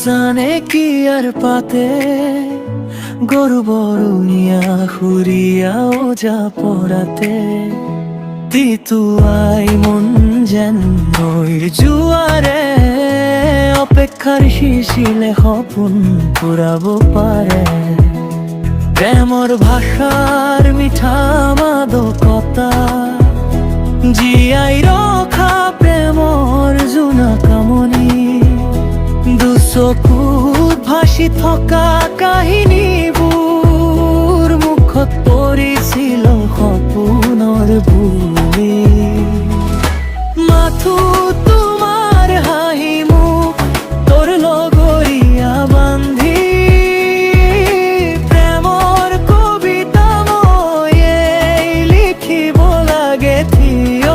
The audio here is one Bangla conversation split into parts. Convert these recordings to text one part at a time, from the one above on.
জানে কি আর পাতে গরু বরুনিয়া হুরিয়াও যা পড়াতে তিতুয়াই মন যেন নইর জুয়ারে অপেক্ষার শিশিলে হপুন পুরাবো পারে প্রেমর ভাষার মিঠা মাদকতা জিয়াই রখা প্রেমর জোনা কামনি দুচকুত ভাসি থকা কাহিনীবোৰ মুখত পৰিছিল সপোনৰ বুলি মাথো তোমাৰ হাঁহি মুখ তোৰ লগৰীয়া বান্ধি প্ৰেমৰ কবিতা মই লিখিব লাগে থিয়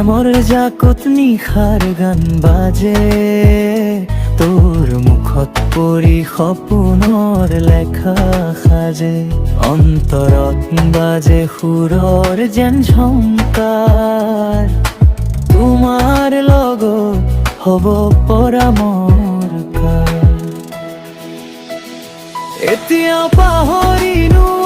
প্রেমর জাকত নিশার গান বাজে তোর মুখত পৰি সপোনৰ লেখা সাজে অন্তৰত বাজে সুৰৰ যেন ঝংকাৰ তোমাৰ লগত হ'ব পৰা মোৰ কাল এতিয়া পাহৰিনো